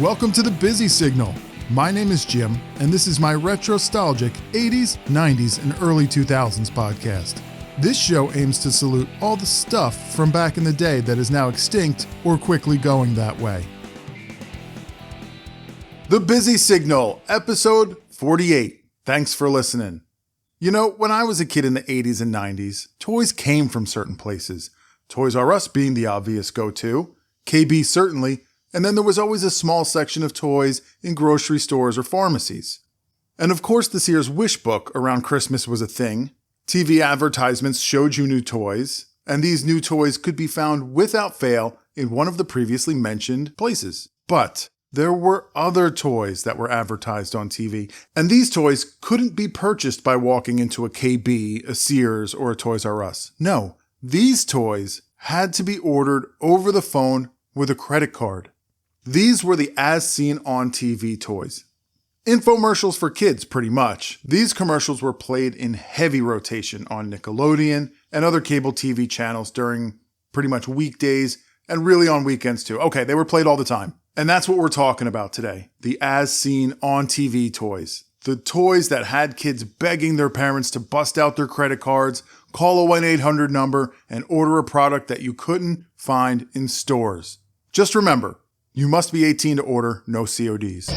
Welcome to the Busy Signal. My name is Jim, and this is my retrostalgic 80s, 90s, and early 2000s podcast. This show aims to salute all the stuff from back in the day that is now extinct or quickly going that way. The Busy Signal, episode 48. Thanks for listening. You know, when I was a kid in the 80s and 90s, toys came from certain places. Toys R Us being the obvious go-to, KB certainly, and then there was always a small section of toys in grocery stores or pharmacies. And of course the Sears Wish Book around Christmas was a thing. TV advertisements showed you new toys, and these new toys could be found without fail in one of the previously mentioned places. But there were other toys that were advertised on TV, and these toys couldn't be purchased by walking into a KB, a Sears, or a Toys R Us. No, these toys had to be ordered over the phone with a credit card. These were the as seen on TV toys. Infomercials for kids, pretty much. These commercials were played in heavy rotation on Nickelodeon and other cable TV channels during pretty much weekdays and really on weekends too. Okay, they were played all the time. And that's what we're talking about today. The as seen on TV toys. The toys that had kids begging their parents to bust out their credit cards, call a 1-800 number, and order a product that you couldn't find in stores. Just remember, you must be 18 to order, no CODs.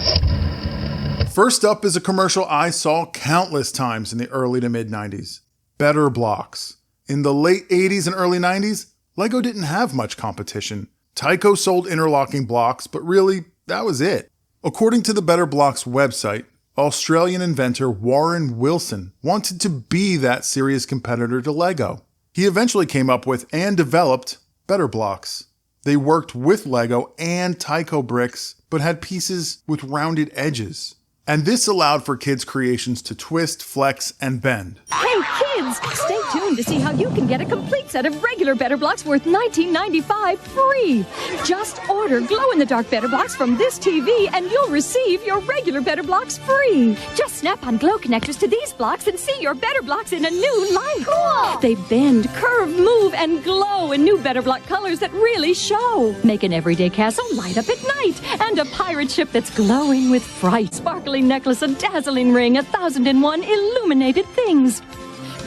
First up is a commercial I saw countless times in the early to mid 90s. Better Blocks. In the late 80s and early 90s, Lego didn't have much competition. Tyco sold interlocking blocks, but really, that was it. According to the Better Blocks website, Australian inventor Warren Wilson wanted to be that serious competitor to Lego. He eventually came up with and developed Better Blocks. They worked with Lego and Tyco bricks, but had pieces with rounded edges. And this allowed for kids' creations to twist, flex, and bend. Hey kids, stay tuned to see how you can get a complete set of regular Better Blocks worth $19.95 free. Just order glow-in-the-dark Better Blocks from this TV and you'll receive your regular Better Blocks free. Just snap on glow connectors to these blocks and see your Better Blocks in a new light. Cool! They bend, curve, move, and glow in new Better Block colors that really show. Make an everyday castle light up at night and a pirate ship that's glowing with fright, sparkling necklace, a dazzling ring, 1,001 illuminated things.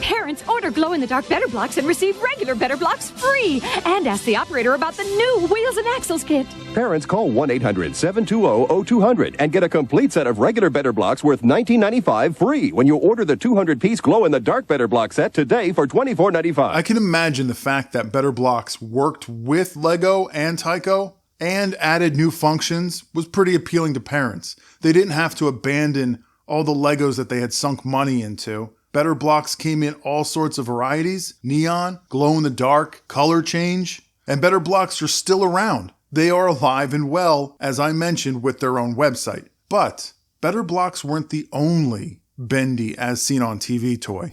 Parents, order glow-in-the-dark Better Blocks and receive regular Better Blocks free. And ask the operator about the new Wheels and Axles kit. Parents, call 1-800-720-0200 and get a complete set of regular Better Blocks worth $19.95 free when you order the 200-piece glow-in-the-dark Better Block set today for $24.95. I can imagine the fact that Better Blocks worked with Lego and Tyco and added new functions was pretty appealing to parents. They didn't have to abandon all the Legos that they had sunk money into. Better Blocks came in all sorts of varieties, neon, glow-in-the-dark, color change, and Better Blocks are still around. They are alive and well, as I mentioned, with their own website. But Better Blocks weren't the only bendy as seen on TV toy.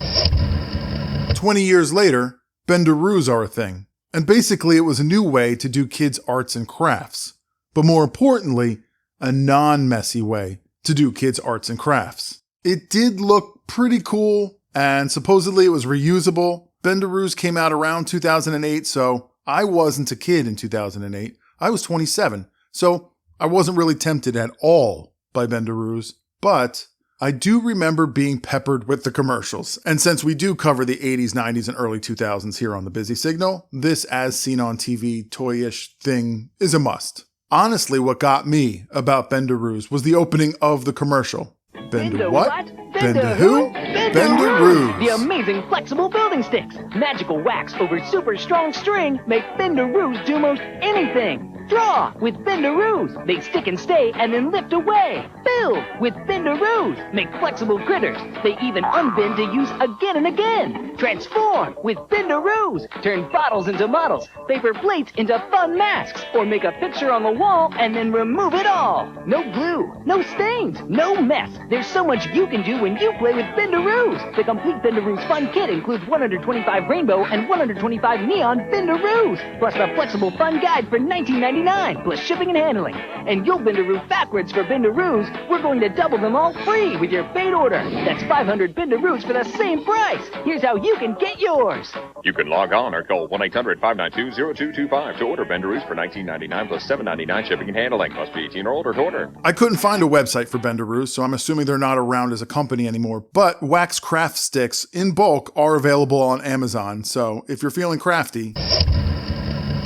20 years later, Bendaroos are a thing. And basically it was a new way to do kids' arts and crafts. But more importantly, a non-messy way to do kids' arts and crafts. It did look pretty cool, and supposedly it was reusable. Bendaroos came out around 2008, so I wasn't a kid in 2008. I was 27, so I wasn't really tempted at all by Bendaroos, but I do remember being peppered with the commercials. And since we do cover the 80s, 90s, and early 2000s here on the Busy Signal, this as seen on TV toy-ish thing is a must. Honestly, what got me about Bendaroos was the opening of the commercial. Benda what? Benda who? Bendaroos. The amazing flexible building sticks. Magical wax over super strong string make Bendaroos do most anything. Draw with Bendaroos. They stick and stay and then lift away. Build with Bendaroos. Make flexible critters. They even unbend to use again and again. Transform with Bendaroos. Turn bottles into models. Paper plates into fun masks. Or make a picture on the wall and then remove it all. No glue. No stains. No mess. There's so much you can do when you play with Bendaroos. The complete Bendaroos fun kit includes 125 rainbow and 125 neon Bendaroos. Plus the flexible fun guide for $19.95 $19.99 plus shipping and handling. And you'll Bindaroo backwards for Bindaroos. We're going to double them all free with your paid order. That's 500 Bindaroos for the same price. Here's how you can get yours. You can log on or call 1-800-592-0225 to order Bendaroos for $19.99 plus $7.99 shipping and handling. Must be 18 or older to order. I couldn't find a website for Bendaroos, so I'm assuming they're not around as a company anymore. But wax craft sticks in bulk are available on Amazon, so if you're feeling crafty.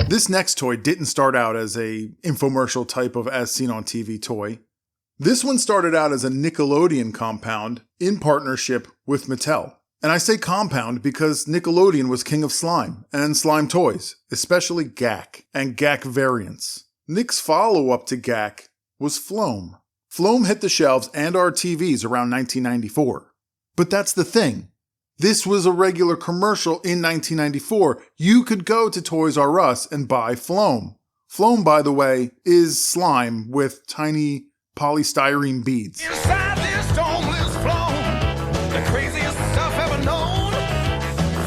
This next toy didn't start out as a infomercial type of as seen on TV toy. This one started out as a Nickelodeon compound in partnership with Mattel. And I say compound because Nickelodeon was king of slime and slime toys, especially Gak and Gak variants. Nick's follow-up to Gak was Floam. Floam hit the shelves and our TVs around 1994. But that's the thing. This was a regular commercial in 1994. You could go to Toys R Us and buy Floam. Floam, by the way, is slime with tiny polystyrene beads. Inside this dome lives Floam, the craziest stuff ever known.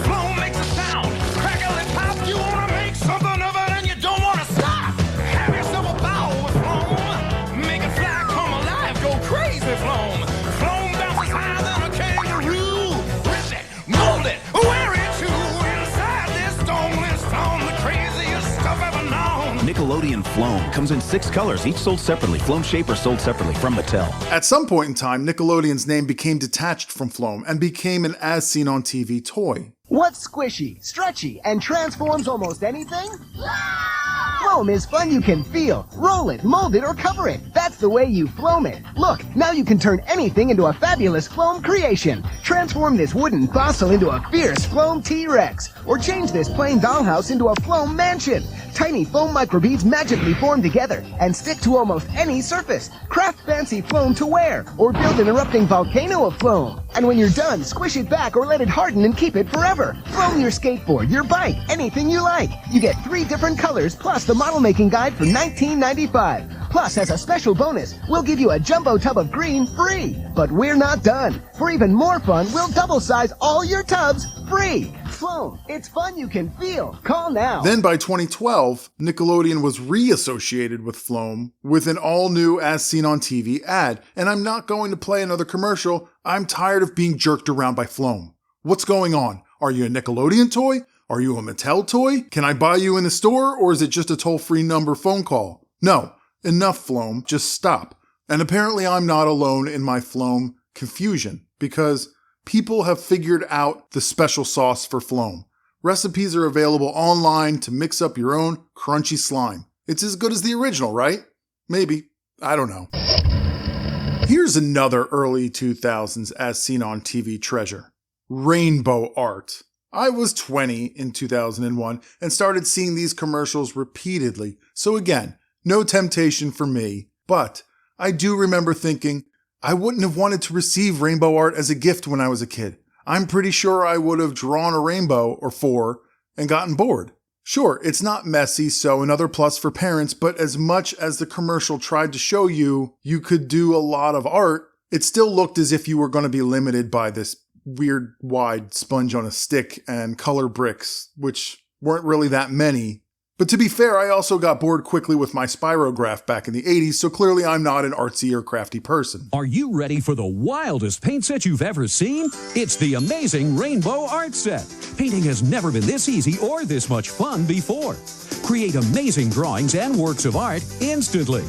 Floam makes a sound, crackle and pop. You wanna make something of it and you don't wanna stop. Have yourself a bowl with Floam. Make it fly, come alive, go crazy, Floam. Floam bounces higher than a kangaroo. Rip it, mold it, wear it too. Inside this dome lives Floam, the craziest stuff ever known. Nickelodeon Floam comes in 6 colors, each sold separately. Floam Shaper sold separately from Mattel. At some point in time, Nickelodeon's name became detached from Floam and became an as seen on TV toy. What's squishy, stretchy, and transforms almost anything? Floam is fun you can feel. Roll it, mold it, or cover it. That's the way you Floam it. Look, now you can turn anything into a fabulous Floam creation. Transform this wooden fossil into a fierce Floam T-Rex. Or change this plain dollhouse into a Floam mansion. Tiny foam microbeads magically form together and stick to almost any surface. Craft fancy Floam to wear, or build an erupting volcano of Floam. And when you're done, squish it back or let it harden and keep it forever. Floam your skateboard, your bike, anything you like. You get 3 different colors plus the model making guide for $19.95. Plus, as a special bonus, we'll give you a jumbo tub of green free. But we're not done. For even more fun, we'll double size all your tubs free. Floam, it's fun you can feel. Call now. Then by 2012, Nickelodeon was reassociated with Floam with an all-new as seen on TV ad. And I'm not going to play another commercial. I'm tired of being jerked around by Floam. What's going on? Are you a Nickelodeon toy? Are you a Mattel toy? Can I buy you in the store, or is it just a toll-free number phone call? No. Enough, Floam. Just stop. And apparently I'm not alone in my Floam confusion, because people have figured out the special sauce for Floam. Recipes are available online to mix up your own crunchy slime. It's as good as the original, right? Maybe. I don't know. Here's another early 2000s as seen on TV treasure. Rainbow art. I was 20 in 2001 and started seeing these commercials repeatedly. So again, no temptation for me, but I do remember thinking, I wouldn't have wanted to receive rainbow art as a gift when I was a kid. I'm pretty sure I would have drawn a rainbow or 4 and gotten bored. Sure, it's not messy, so another plus for parents, but as much as the commercial tried to show you could do a lot of art, it still looked as if you were going to be limited by this weird wide sponge on a stick and color bricks, which weren't really that many. But to be fair, I also got bored quickly with my Spirograph back in the 80s, so clearly I'm not an artsy or crafty person. Are you ready for the wildest paint set you've ever seen? It's the amazing Rainbow Art Set. Painting has never been this easy or this much fun before. Create amazing drawings and works of art instantly.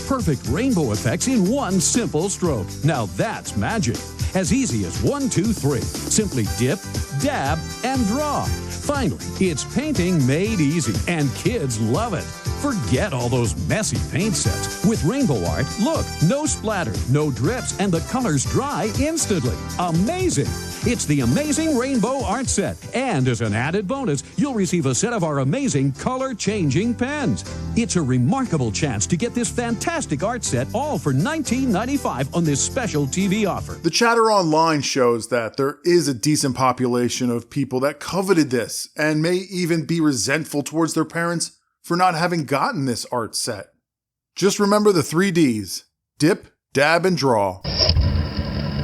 Perfect rainbow effects in one simple stroke. Now that's magic. As easy as 1, 2, 3. Simply dip, dab, and draw. Finally, it's painting made easy, and kids love it. Forget all those messy paint sets. With rainbow art, look, no splatter, no drips, and the colors dry instantly. Amazing! It's the amazing Rainbow Art Set. And as an added bonus, you'll receive a set of our amazing color-changing pens. It's a remarkable chance to get this fantastic art set all for $19.95 on this special TV offer. The chatter online shows that there is a decent population of people that coveted this and may even be resentful towards their parents for not having gotten this art set. Just remember the 3 Ds: dip, dab, and draw.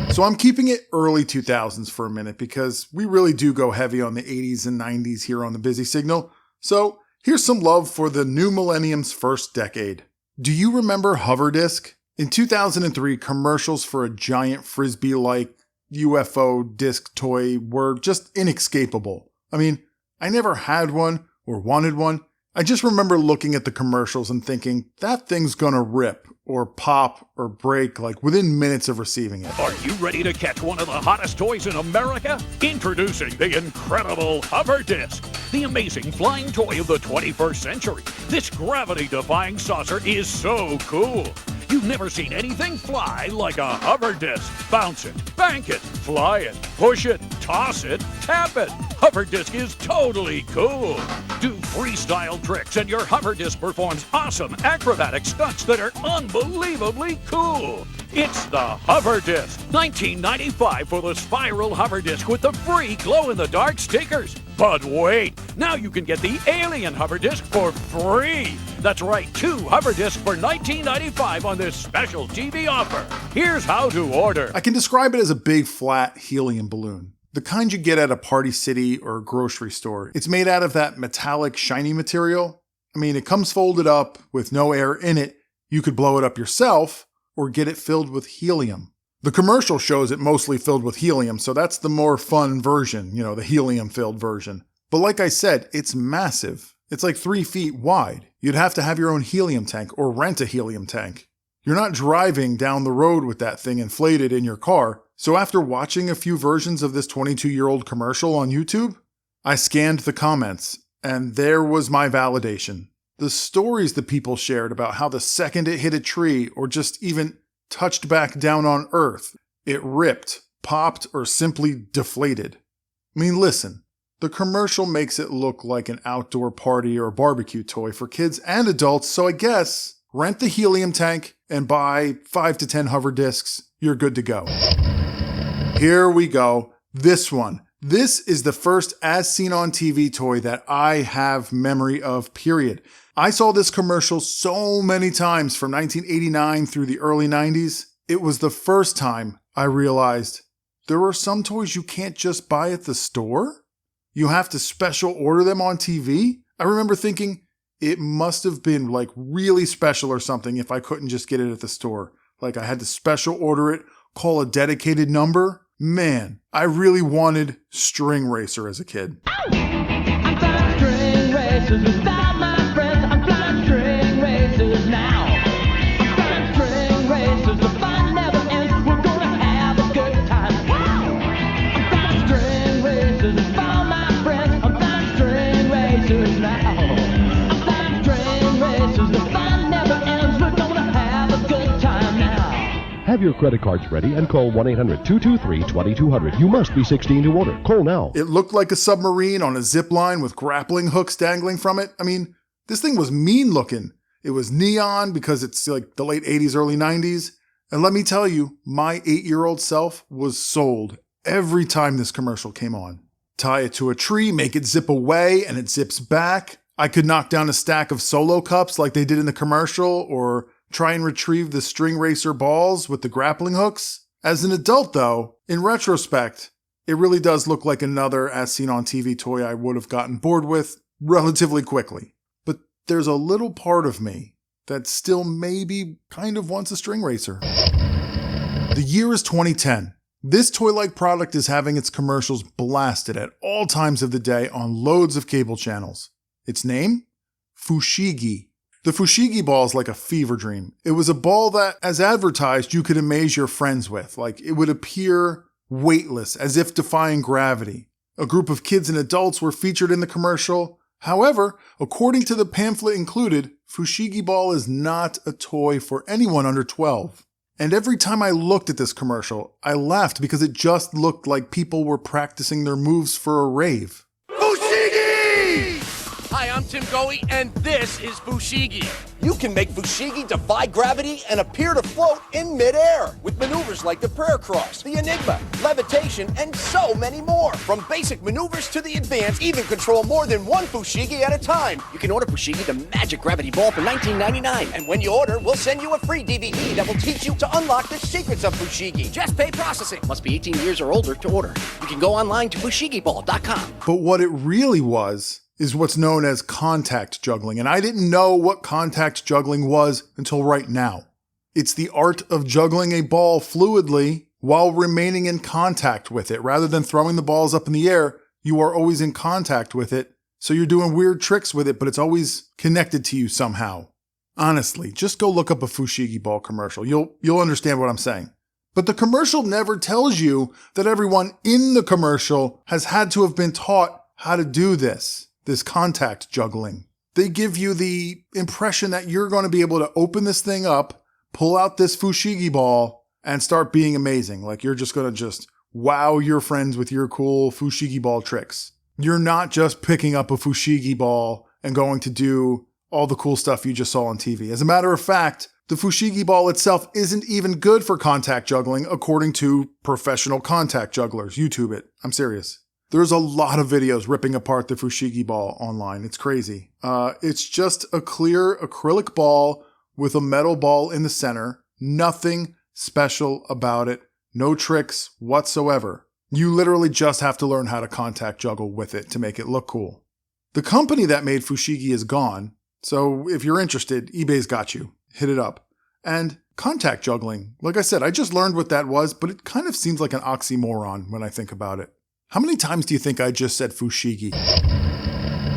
So I'm keeping it early 2000s for a minute because we really do go heavy on the 80s and 90s here on the Busy Signal. So Here's some love for the new millennium's first decade. Do you remember Hover Disc? In 2003, commercials for a giant frisbee-like UFO disc toy were just inescapable. I mean, I never had one or wanted one. I just remember looking at the commercials and thinking, that thing's gonna rip or pop or break like within minutes of receiving it. Are you ready to catch one of the hottest toys in America? Introducing the incredible Hover Disc, the amazing flying toy of the 21st century. This gravity-defying saucer is so cool. You've never seen anything fly like a Hover Disc. Bounce it, bank it, fly it, push it, toss it, tap it. Hover Disc is totally cool. Do freestyle tricks and your Hover Disc performs awesome acrobatic stunts that are unbelievably cool. It's the Hover Disc. $19.95 for the spiral Hover Disc with the free glow-in-the-dark stickers. But wait, now you can get the alien Hover Disc for free. That's right, 2 Hover Discs for $19.95 on this special TV offer. Here's how to order. I can describe it as a big flat helium balloon. The kind you get at a Party City or a grocery store. It's made out of that metallic, shiny material. I mean, it comes folded up with no air in it. You could blow it up yourself or get it filled with helium. The commercial shows it mostly filled with helium, so that's the more fun version, the helium-filled version. But like I said, it's massive. It's like 3 feet wide. You'd have to have your own helium tank or rent a helium tank. You're not driving down the road with that thing inflated in your car. So after watching a few versions of this 22-year-old commercial on YouTube, I scanned the comments, and there was my validation. The stories that people shared about how the second it hit a tree or just even touched back down on Earth, it ripped, popped, or simply deflated. I mean, listen, the commercial makes it look like an outdoor party or barbecue toy for kids and adults, so I guess rent the helium tank and buy 5 to 10 Hover Discs. You're good to go. Here we go. This one. This is the first as seen on TV toy that I have memory of, period. I saw this commercial so many times from 1989 through the early 90s. It was the first time I realized there are some toys you can't just buy at the store. You have to special order them on TV. I remember thinking it must have been like really special or something if I couldn't just get it at the store. Like I had to special order it, call a dedicated number. Man, I really wanted String Racer as a kid. I'm flying string racers without my friends. I'm flying string racers now. I'm flying string racers. The fun never ends. We're gonna have a good time. I'm flying string racers without my friends. I'm flying string racers now. I'm flying string racers. The fun never ends. We're gonna have a good time now. Have your credit cards ready and call 1-800-223-2200. You must be 16 to order. Call now. It looked like a submarine on a zip line with grappling hooks dangling from it. I mean, this thing was mean looking. It was neon because it's like the late 80s, early 90s. And let me tell you, my 8-year-old self was sold every time this commercial came on. Tie it to a tree, make it zip away, and it zips back. I could knock down a stack of Solo cups like they did in the commercial, or try and retrieve the String Racer balls with the grappling hooks. As an adult, though, in retrospect, it really does look like another as seen on TV toy I would have gotten bored with relatively quickly. But there's a little part of me that still maybe kind of wants a String Racer. The year is 2010. This toy-like product is having its commercials blasted at all times of the day on loads of cable channels. Its name? Fushigi. The Fushigi ball is like a fever dream. It was a ball that, as advertised, you could amaze your friends with. Like, it would appear weightless, as if defying gravity. A group of kids and adults were featured in the commercial. However, according to the pamphlet included, Fushigi ball is not a toy for anyone under 12. And every time I looked at this commercial, I laughed because it just looked like people were practicing their moves for a rave. Hi, I'm Tim Goey, and this is Fushigi. You can make Fushigi defy gravity and appear to float in midair with maneuvers like the prayer cross, the enigma, levitation, and so many more. From basic maneuvers to the advanced, even control more than one Fushigi at a time. You can order Fushigi the Magic Gravity Ball for $19.99. And when you order, we'll send you a free DVD that will teach you to unlock the secrets of Fushigi. Just pay processing. Must be 18 years or older to order. You can go online to fushigiball.com. But what it really was is what's known as contact juggling, and I didn't know what contact juggling was until right now. It's the art of juggling a ball fluidly while remaining in contact with it. Rather than throwing the balls up in the air, you are always in contact with it, so you're doing weird tricks with it, but it's always connected to you somehow. Honestly, just go look up a fushigi ball commercial. You'll understand what I'm saying. But the commercial never tells you that everyone in the commercial has had to have been taught how to do this contact juggling. They give you the impression that you're going to be able to open this thing up, pull out this fushigi ball, and start being amazing. Like you're just going to just wow your friends with your cool fushigi ball tricks. You're not just picking up a fushigi ball and going to do all the cool stuff you just saw on TV. As a matter of fact, the fushigi ball itself isn't even good for contact juggling, according to professional contact jugglers. YouTube it. I'm serious. There's a lot of videos ripping apart the fushigi ball online. It's crazy. It's just a clear acrylic ball with a metal ball in the center. Nothing special about it. No tricks whatsoever. You literally just have to learn how to contact juggle with it to make it look cool. The company that made fushigi is gone, so if you're interested, eBay's got you. Hit it up. And contact juggling, like I said, I just learned what that was, but it kind of seems like an oxymoron when I think about it. How many times do you think I just said fushigi?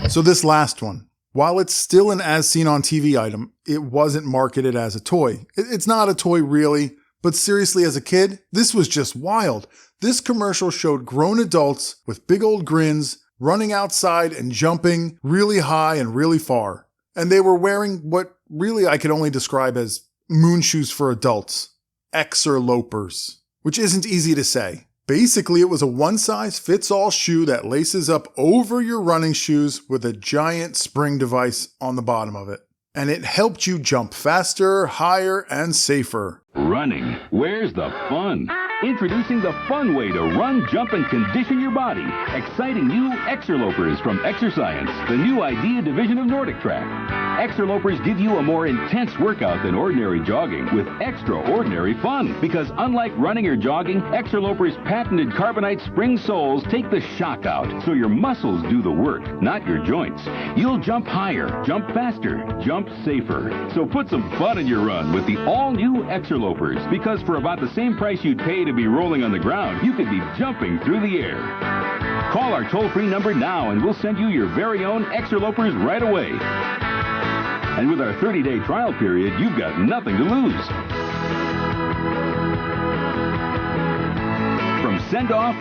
So this last one, while it's still an as seen on TV item, it wasn't marketed as a toy. It's not a toy really, but seriously, as a kid, this was just wild. This commercial showed grown adults with big old grins running outside and jumping really high and really far. And they were wearing what really I could only describe as moon shoes for adults. Exerlopers, which isn't easy to say. Basically, it was a one-size-fits-all shoe that laces up over your running shoes with a giant spring device on the bottom of it. And it helped you jump faster, higher, and safer. Running. Where's the fun? Introducing the fun way to run, jump, and condition your body. Exciting new Exerlopers from Exercience, the new idea division of Nordic Track. Exerlopers give you a more intense workout than ordinary jogging with extraordinary fun. Because unlike running or jogging, Exerlopers' patented carbonite spring soles take the shock out, so your muscles do the work, not your joints. You'll jump higher, jump faster, jump safer. So put some fun in your run with the all-new Exerlopers, because for about the same price you'd pay to be rolling on the ground, you could be jumping through the air. Call our toll-free number now and we'll send you your very own Exerlopers right away. And with our 30-day trial period, you've got nothing to lose. From send-off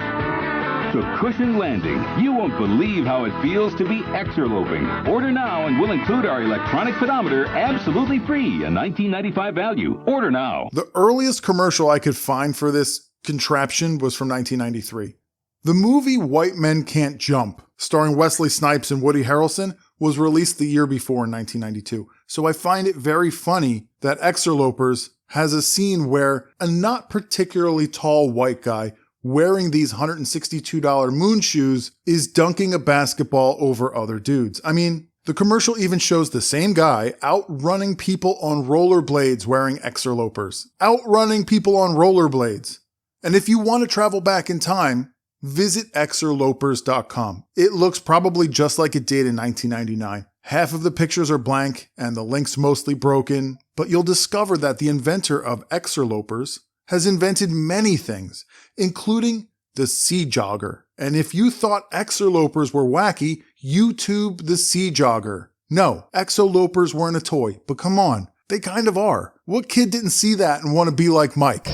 to cushion landing, you won't believe how it feels to be Exerloping. Order now and we'll include our electronic pedometer absolutely free, a $19.95 value. Order now. The earliest commercial I could find for this contraption was from 1993. The movie White Men Can't Jump, starring Wesley Snipes and Woody Harrelson, was released the year before in 1992. So I find it very funny that Exerlopers has a scene where a not particularly tall white guy wearing these $162 moon shoes is dunking a basketball over other dudes. I mean, the commercial even shows the same guy outrunning people on rollerblades wearing Exerlopers. Outrunning people on rollerblades. And if you want to travel back in time, visit Exerlopers.com. It looks probably just like it did in 1999. Half of the pictures are blank and the link's mostly broken, but you'll discover that the inventor of Exerlopers has invented many things, including the Sea Jogger. And if you thought Exerlopers were wacky, YouTube the Sea Jogger. No, Exerlopers weren't a toy, but come on, they kind of are. What kid didn't see that and want to be like Mike?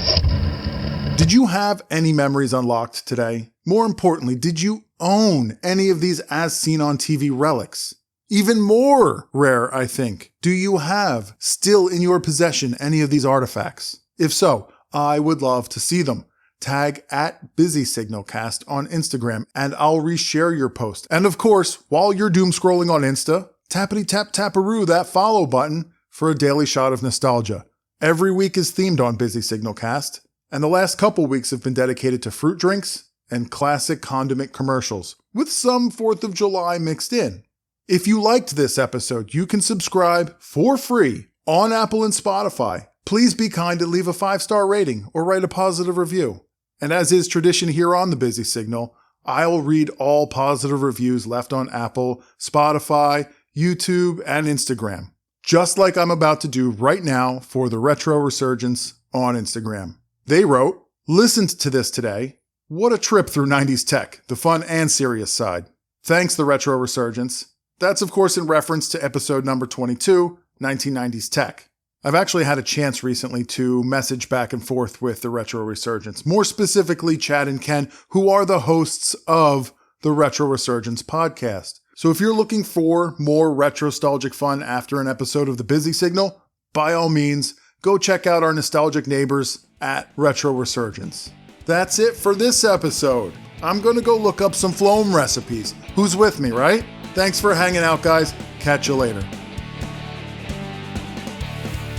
Did you have any memories unlocked today? More importantly, did you own any of these as seen on TV relics? Even more rare, I think. Do you have still in your possession any of these artifacts? If so, I would love to see them. Tag at BusySignalCast on Instagram and I'll reshare your post. And of course, while you're doom scrolling on Insta, tappity tap taparoo that follow button for a daily shot of nostalgia. Every week is themed on Busy Signalcast, and the last couple weeks have been dedicated to fruit drinks and classic condiment commercials, with some 4th of July mixed in. If you liked this episode, you can subscribe for free on Apple and Spotify. Please be kind and leave a 5-star rating or write a positive review. And as is tradition here on the Busy Signal, I'll read all positive reviews left on Apple, Spotify, YouTube, and Instagram, just like I'm about to do right now for the Retro Resurgence on Instagram. They wrote, "Listened to this today. What a trip through 90s tech, the fun and serious side. Thanks, the Retro Resurgence." That's, of course, in reference to episode number 22, 1990s tech. I've actually had a chance recently to message back and forth with the Retro Resurgence, more specifically Chad and Ken, who are the hosts of the Retro Resurgence podcast. So if you're looking for more retro-nostalgic fun after an episode of The Busy Signal, by all means, go check out our nostalgic neighbors at Retro Resurgence. That's it for this episode. I'm going to go look up some Floam recipes. Who's with me, right? Thanks for hanging out, guys. Catch you later.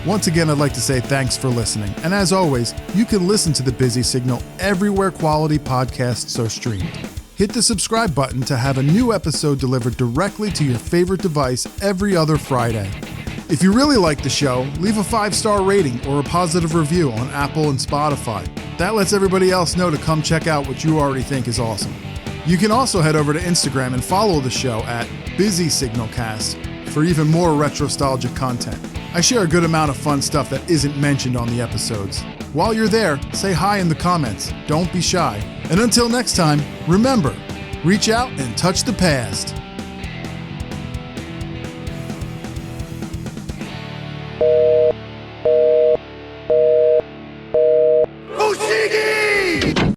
Once again, I'd like to say thanks for listening. And as always, you can listen to The Busy Signal everywhere quality podcasts are streamed. Hit the subscribe button to have a new episode delivered directly to your favorite device every other Friday. If you really like the show, leave a 5-star rating or a positive review on Apple and Spotify. That lets everybody else know to come check out what you already think is awesome. You can also head over to Instagram and follow the show at Busy Signalcast for even more retro-nostalgic content. I share a good amount of fun stuff that isn't mentioned on the episodes. While you're there, say hi in the comments. Don't be shy. And until next time, remember, reach out and touch the past.